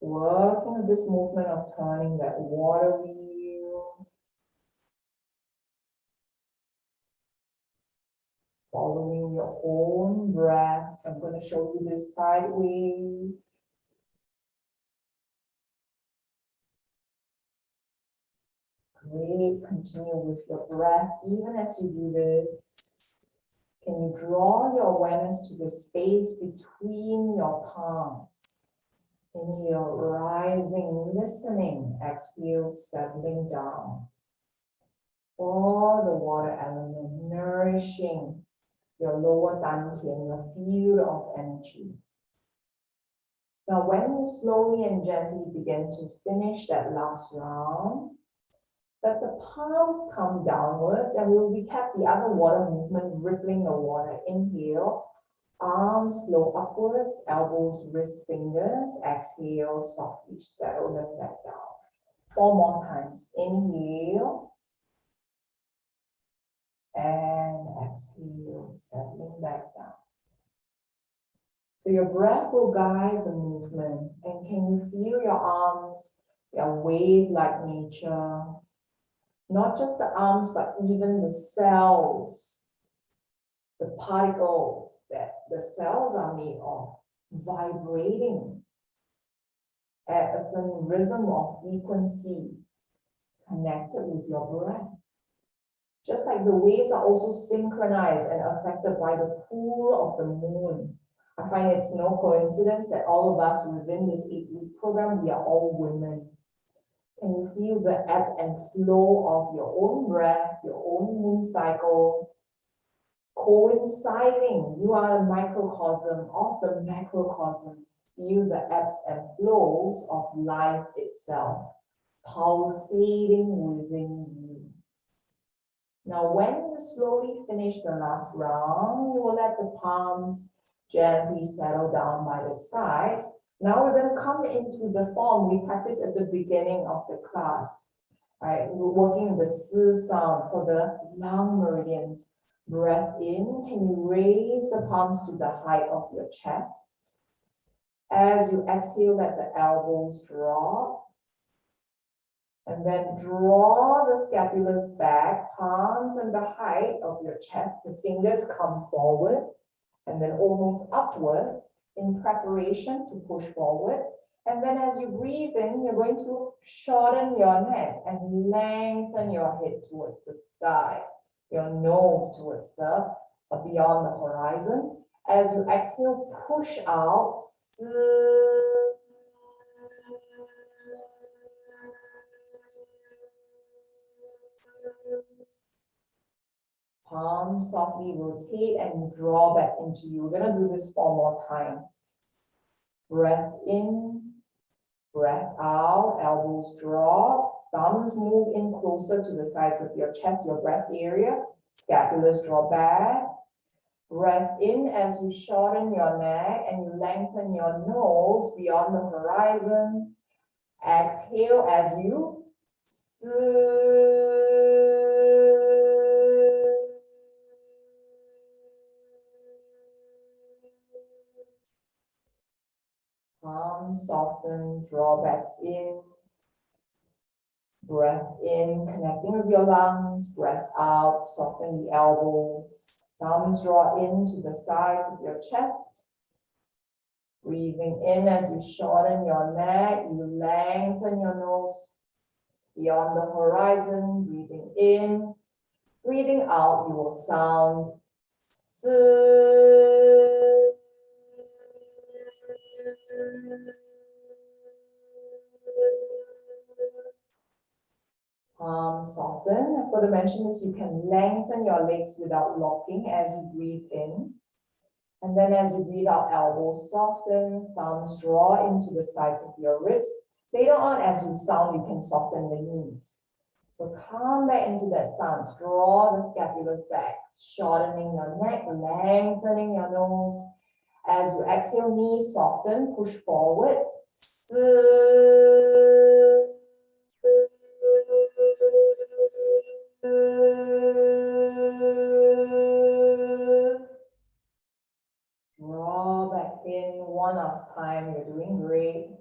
S1: Working with this movement of turning that water wheel. Following your own breath. So I'm going to show you this sideways. Great. Continue with your breath. Even as you do this, can you draw your awareness to the space between your palms? Inhale, rising, listening. Exhale, settling down. For the water element, nourishing your lower dantian, your field of energy. Now, when you slowly and gently begin to finish that last round, let the palms come downwards, and we'll recap the other water movement, rippling the water. Inhale, arms flow upwards, elbows, wrist, fingers. Exhale, softly settle them back down. 4 more times. Inhale. And exhale, settling back down. So your breath will guide the movement. And can you feel your arms, your wave-like nature? Not just the arms, but even the cells, the particles that the cells are made of, vibrating at a certain rhythm of frequency connected with your breath. Just like the waves are also synchronized and affected by the pull of the moon. I find it's no coincidence that all of us within this 8-week program, we are all women. Can you feel the ebb and flow of your own breath, your own moon cycle, coinciding? You are a microcosm of the macrocosm. Feel the ebbs and flows of life itself, pulsating within you. Now, when you slowly finish the last round, you will let the palms gently settle down by the sides. Now we're going to come into the form we practiced at the beginning of the class. Right? We're working with the S sound for the lung meridians. Breath in. Can you raise the palms to the height of your chest? As you exhale, let the elbows drop. And then draw the scapulars back, palms and the height of your chest. The fingers come forward and then almost upwards in preparation to push forward. And then as you breathe in, you're going to shorten your neck and lengthen your head towards the sky, your nose towards the beyond the horizon. As you exhale, push out. Palms softly rotate and draw back into you. We're going to do this 4 more times. Breath in, breath out, elbows drop, thumbs move in closer to the sides of your chest, your breast area, scapulars draw back. Breath in as you shorten your neck and you lengthen your nose beyond the horizon. Exhale as you palms soften, draw back in. Breath in, connecting with your lungs. Breath out, soften the elbows. Thumbs draw into the sides of your chest. Breathing in as you shorten your neck, you lengthen your nose beyond the horizon. Breathing in, breathing out, you will sound S. Palms soften. I forgot to mention this, you can lengthen your legs without locking as you breathe in. And then as you breathe out, elbows soften, thumbs draw into the sides of your ribs. Later on, as you sound, you can soften the knees. So come back into that stance. Draw the scapulars back, shortening your neck, lengthening your nose. As you exhale, knees soften, push forward. Draw back in one last time. You're doing great.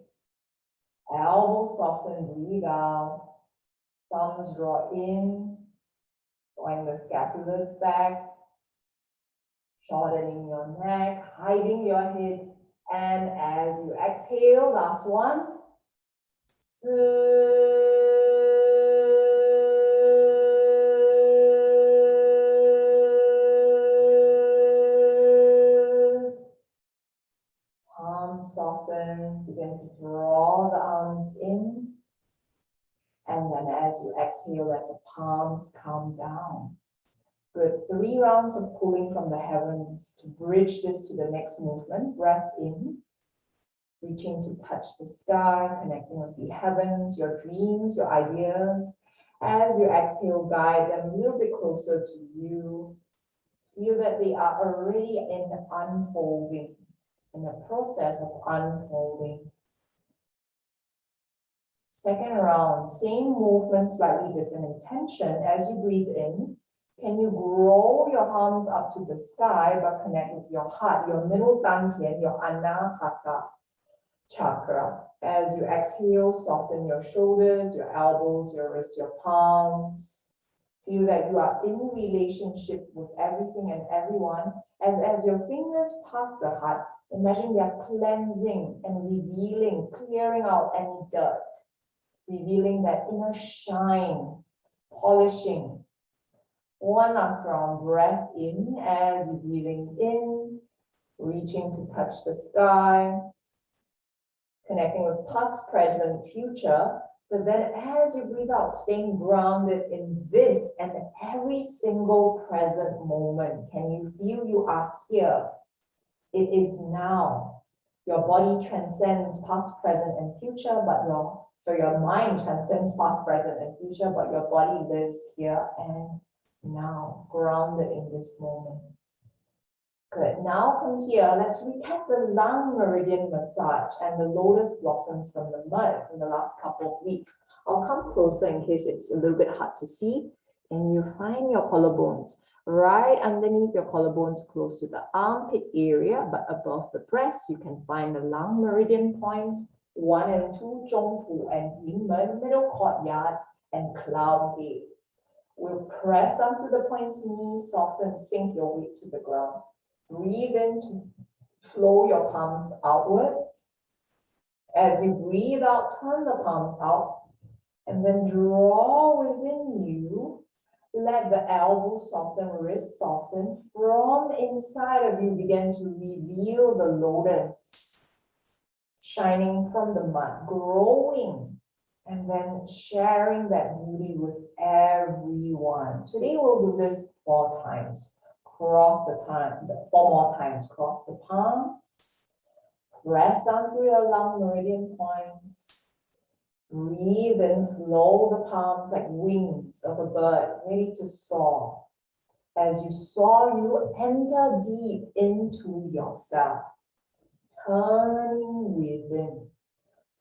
S1: Elbows soften, breathe out. Thumbs draw in, drawing the scapulars back, shortening your neck, hiding your head. And as you exhale, last one. Palms soften, begin to draw the arms in. And then as you exhale, let the palms come down. Good. 3 rounds of pulling from the heavens to bridge this to the next movement. Breath in, reaching to touch the sky, connecting with the heavens, your dreams, your ideas. As you exhale, guide them a little bit closer to you. Feel that they are already in unfolding, in the process of unfolding. Second round, same movement, slightly different intention. As you breathe in, can you grow your arms up to the sky but connect with your heart, your middle dantian, your anahata chakra. As you exhale, soften your shoulders, your elbows, your wrists, your palms. Feel that you are in relationship with everything and everyone. As your fingers pass the heart, imagine they are cleansing and revealing, clearing out any dirt. Revealing that inner shine, polishing. One last round, breath in as you're breathing in, reaching to touch the sky, connecting with past, present, future. But then as you breathe out, staying grounded in this and every single present moment. Can you feel you are here? It is now. Your body transcends past, present, and future, but your mind transcends past, present, and future, but your body lives here and now, grounded in this moment. Good. Now from here, let's recap the lung meridian massage and the lotus blossoms from the mud from the last couple of weeks. I'll come closer in case it's a little bit hard to see. And you find your collarbones right underneath your collarbones, close to the armpit area, but above the breast, you can find the lung meridian points. 1 and 2, Zhongfu and Yingmen, middle courtyard, and cloud gate. We'll press down through the points, knees soften, sink your weight to the ground. Breathe in to flow your palms outwards. As you breathe out, turn the palms out, and then draw within you. Let the elbows soften, wrists soften. From inside of you, begin to reveal the lotus. Shining from the mud, growing, and then sharing that beauty with everyone. Today we'll do this 4 times. Cross the time, 4 more times. Cross the palms. Press down through your lung meridian points. Breathe and flow the palms like wings of a bird, ready to soar. As you soar, you enter deep into yourself. Turning within.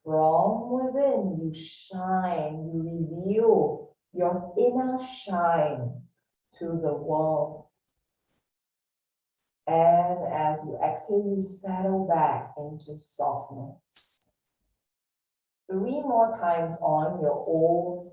S1: From within, you shine, you reveal your inner shine to the world. And as you exhale, you settle back into softness. 3 more times on your own.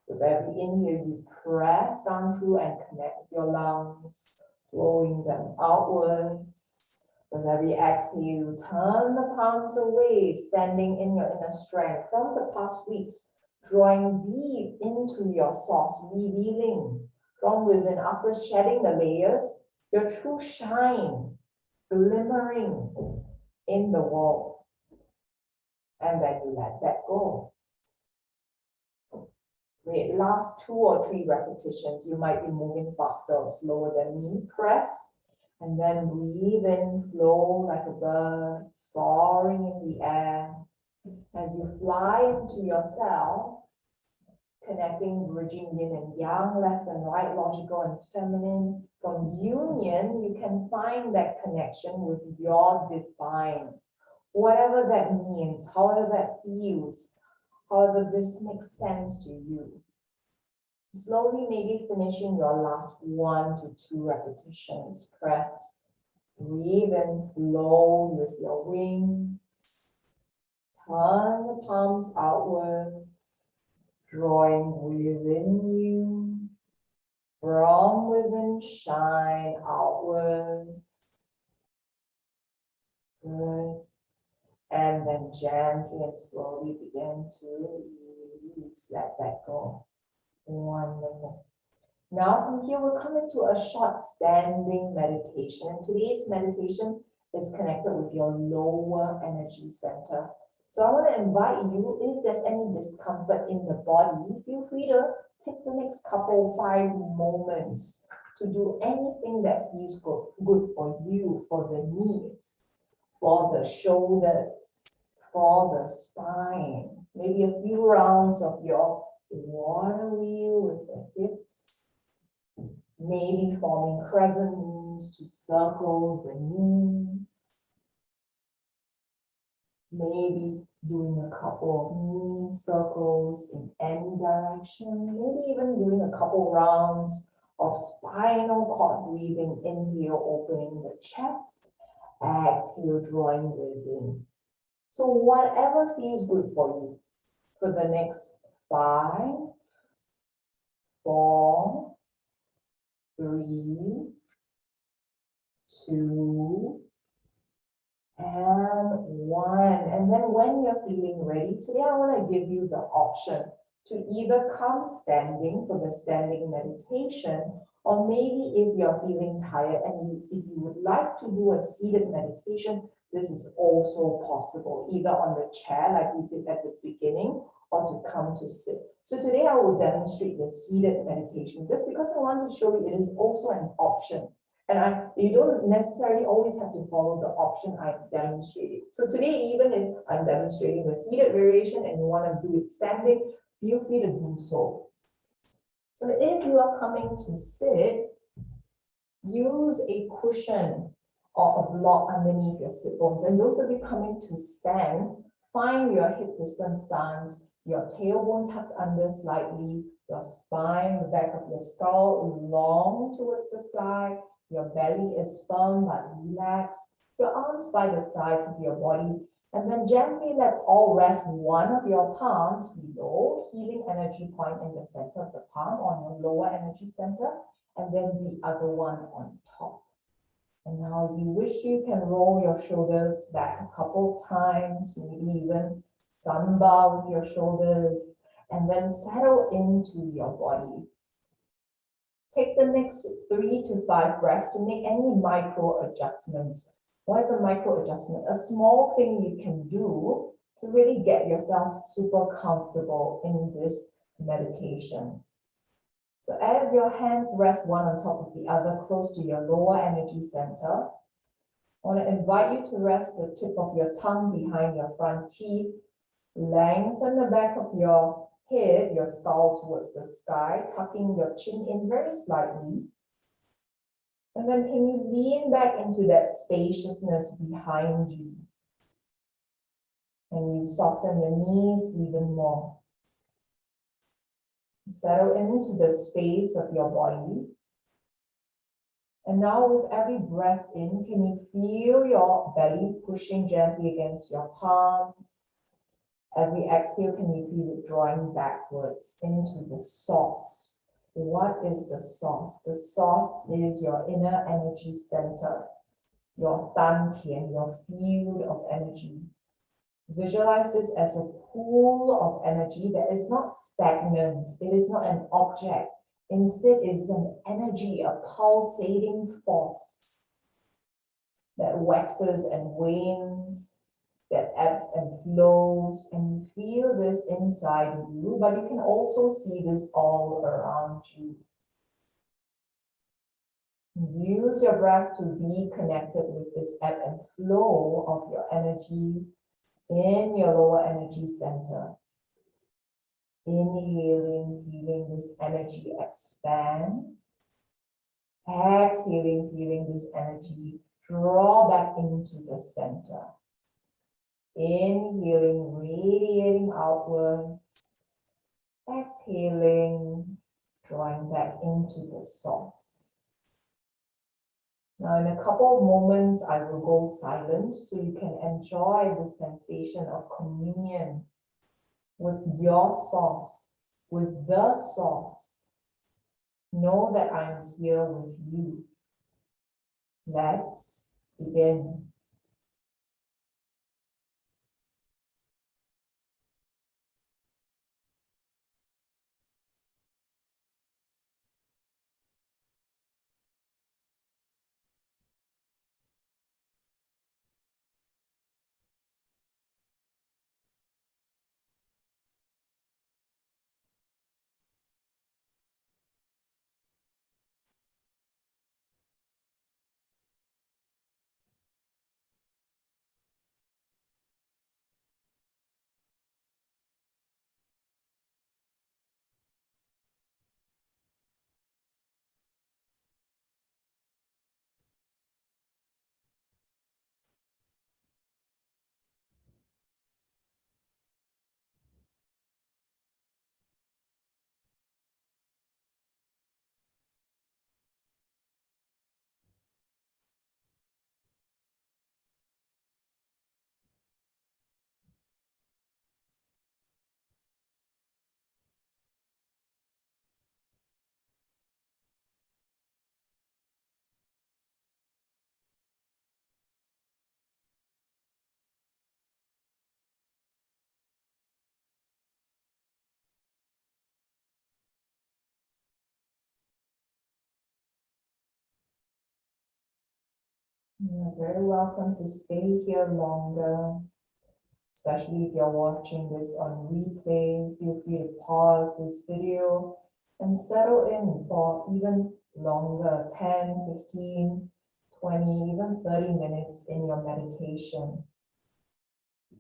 S1: With every inhale, you press down through and connect with your lungs, flowing them outwards. With every exhale, turn the palms away, standing in your inner strength from the past weeks, drawing deep into your source, revealing from within after shedding the layers, your true shine, glimmering in the world. And then you let that go. Great. Last 2 or 3 repetitions. You might be moving faster or slower than me. Press. And then breathe in, flow like a bird, soaring in the air. As you fly into yourself, connecting, bridging yin and yang, left and right, logical and feminine. From union, you can find that connection with your divine. Whatever that means, however that feels, however this makes sense to you. Slowly, maybe finishing your last 1 to 2 repetitions. Press, breathe and flow with your wings. Turn the palms outwards, drawing within you. From within, shine outwards. Good. And then gently and slowly begin to release, let that go. Wonderful. Now from here, we'll come into a short standing meditation. And today's meditation is connected with your lower energy center. So I want to invite you, if there's any discomfort in the body, feel free to take the next 5 moments to do anything that feels good for you, for the knees, for the shoulders, for the spine. Maybe a few rounds of your water wheel with the hips. Maybe forming crescent moons to circle the knees. Maybe doing a couple of knee circles in any direction. Maybe even doing a couple rounds of spinal cord breathing. Inhale, opening the chest. Exhale, drawing within. So whatever feels good for you for the next 5, 4, 3, 2, and 1. And then when you're feeling ready, today I want to give you the option to either come standing for the standing meditation, or maybe if you're feeling tired and if you would like to do a seated meditation, this is also possible, either on the chair like we did at the beginning, or to come to sit. So today I will demonstrate the seated meditation just because I want to show you it is also an option. And you don't necessarily always have to follow the option I've demonstrated. So today, even if I'm demonstrating the seated variation and you want to do it standing, feel free to do so. So if you are coming to sit, use a cushion or a block underneath your sit bones. And those of you coming to stand, find your hip distance stance, your tailbone tucked under slightly, your spine, the back of your skull long towards the sky, your belly is firm but relaxed, your arms by the sides of your body, and then gently let's all rest one of your palms below, healing energy point in the center of the palm on your lower energy center, and then the other one on top. And now if you wish, you can roll your shoulders back a couple of times, maybe even samba with your shoulders, and then settle into your body. Take the next 3 to 5 breaths to make any micro adjustments. What is a micro adjustment? A small thing you can do to really get yourself super comfortable in this meditation. So as your hands rest one on top of the other close to your lower energy center, I want to invite you to rest the tip of your tongue behind your front teeth. Lengthen the back of your head, your skull towards the sky, tucking your chin in very slightly. And then can you lean back into that spaciousness behind you? And you soften the knees even more. Settle into the space of your body. And now with every breath in, can you feel your belly pushing gently against your palm? Every exhale, can you feel it drawing backwards into the source? What is the source? The source is your inner energy center, your dantian, your field of energy. Visualize this as a pool of energy that is not stagnant. It is not an object. Instead, it is an energy, a pulsating force that waxes and wanes, that ebbs and flows, and you feel this inside of you, but you can also see this all around you. Use your breath to be connected with this ebb and flow of your energy in your lower energy center. Inhaling, feeling this energy expand. Exhaling, feeling this energy draw back into the center. Inhaling, radiating outwards. Exhaling, drawing back into the source. Now, in a couple of moments, I will go silent so you can enjoy the sensation of communion with your source, with the source. Know that I'm here with you. Let's begin. You're very welcome to stay here longer, especially if you're watching this on replay. Feel free to pause this video and settle in for even longer, 10, 15, 20, even 30 minutes in your meditation.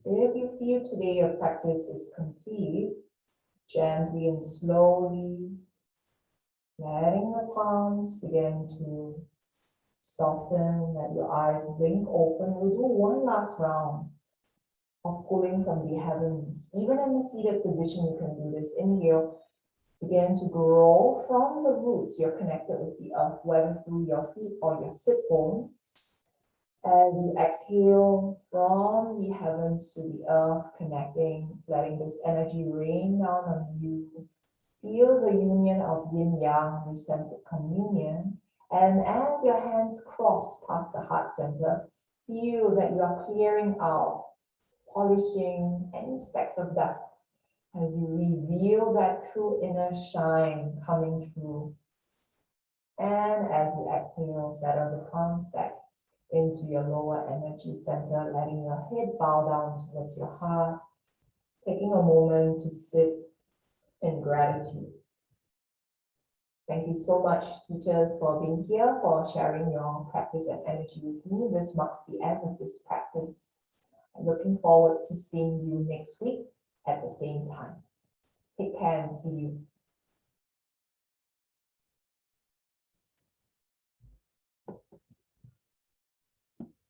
S1: If you feel today your practice is complete, gently and slowly, letting the palms begin to soften, let your eyes blink open. We'll do one last round of pulling from the heavens. Even in the seated position, you can do this. Inhale, begin to grow from the roots. You're connected with the earth, whether through your feet or your sit bones. As you exhale from the heavens to the earth, connecting, letting this energy rain down on you. Feel the union of yin-yang, your sense of communion. And as your hands cross past the heart center, feel that you are clearing out, polishing any specks of dust as you reveal that true inner shine coming through. And as you exhale, settle the palms back into your lower energy center, letting your head bow down towards your heart, taking a moment to sit in gratitude. Thank you so much, teachers, for being here, for sharing your practice and energy with me. This marks the end of this practice. I'm looking forward to seeing you next week at the same time. Take care and see you.